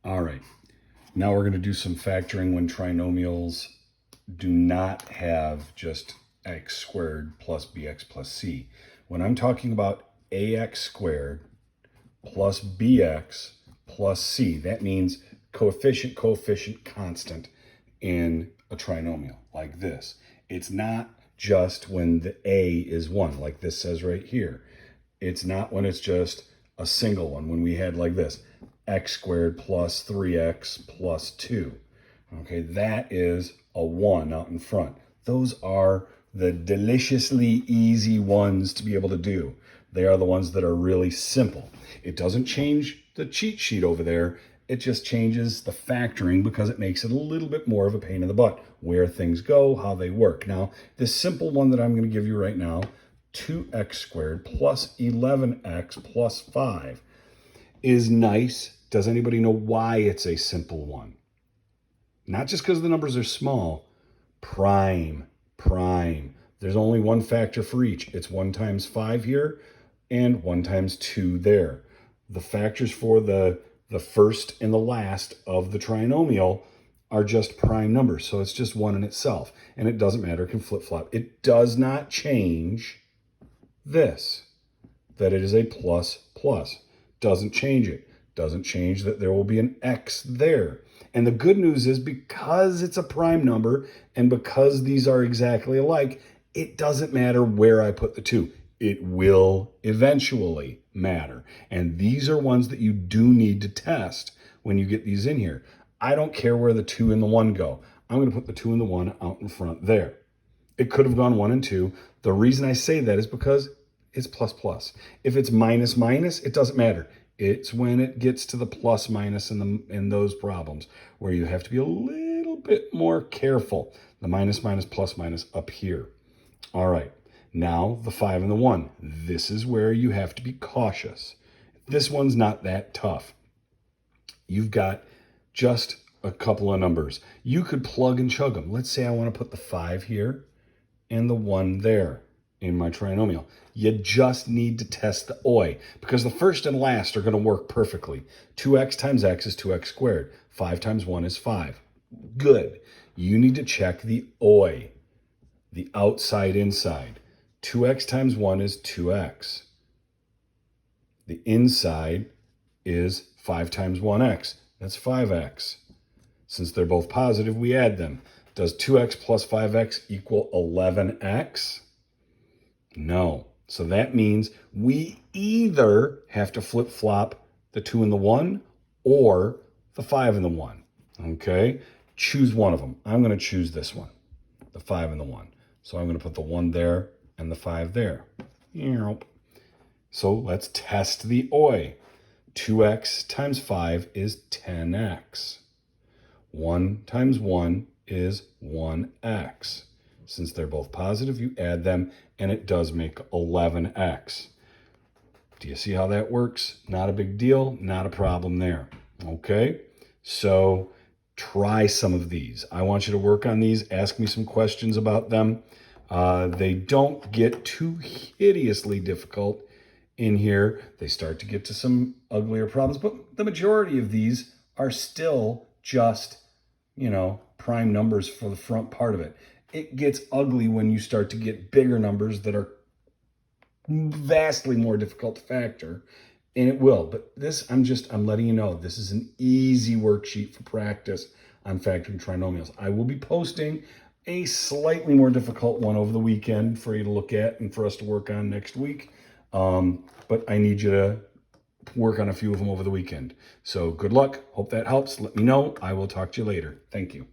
All right, now we're going to do some factoring when trinomials do not have just x squared plus bx plus c. When I'm talking about ax squared plus bx plus c, that means coefficient, constant in a trinomial like this. It's not just when the a is 1, like this says right here. It's not when it's just a single one, when we had like this, x squared plus 3x plus 2. Okay, that is a 1 out in front. Those are the deliciously easy ones to be able to do. They are the ones that are really simple. It doesn't change the cheat sheet over there. It just changes the factoring because it makes it a little bit more of a pain in the butt, where things go, how they work. Now, this simple one that I'm going to give you right now, 2x squared plus 11x plus 5, is nice. Does anybody know why it's a simple one? Not just because the numbers are small. Prime. There's only one factor for each. It's 1 times 5 here and 1 times 2 there. The factors for the first and the last of the trinomial are just prime numbers. So it's just 1 in itself. And it doesn't matter, it can flip-flop. It does not change this, that it is a plus. Doesn't change it. Doesn't change that there will be an x there. And the good news is, because it's a prime number and because these are exactly alike, it doesn't matter where I put the 2. It will eventually matter. And these are ones that you do need to test when you get these in here. I don't care where the 2 and the 1 go. I'm going to put the 2 and the 1 out in front there. It could have gone 1 and 2. The reason I say that is because it's plus. If it's minus, it doesn't matter. It's when it gets to the plus minus in those problems where you have to be a little bit more careful. The minus, plus minus up here. All right, now the 5 and the 1. This is where you have to be cautious. This one's not that tough. You've got just a couple of numbers. You could plug and chug them. Let's say I want to put the 5 here and the 1 there in my trinomial. You just need to test the OI, because the first and last are going to work perfectly. 2x times x is 2x squared. 5 times 1 is 5. Good. You need to check the OI, the outside inside. 2x times 1 is 2x. The inside is 5 times 1x. That's 5x. Since they're both positive, we add them. Does 2x plus 5x equal 11x? No. So that means we either have to flip-flop the 2 and the 1 or the 5 and the 1. Okay? Choose one of them. I'm going to choose this one, the 5 and the 1. So I'm going to put the 1 there and the 5 there. So let's test the OI. 2x times 5 is 10x. 1 times 1 is 1x. Since they're both positive, you add them, and it does make 11x. Do you see how that works? Not a big deal, not a problem there. Okay, so try some of these. I want you to work on these. Ask me some questions about them. They don't get too hideously difficult in here. They start to get to some uglier problems, but the majority of these are still just, prime numbers for the front part of it. It gets ugly when you start to get bigger numbers that are vastly more difficult to factor, and it will. But this, I'm letting you know, this is an easy worksheet for practice on factoring trinomials. I will be posting a slightly more difficult one over the weekend for you to look at and for us to work on next week. But I need you to work on a few of them over the weekend. So good luck. Hope that helps. Let me know. I will talk to you later. Thank you.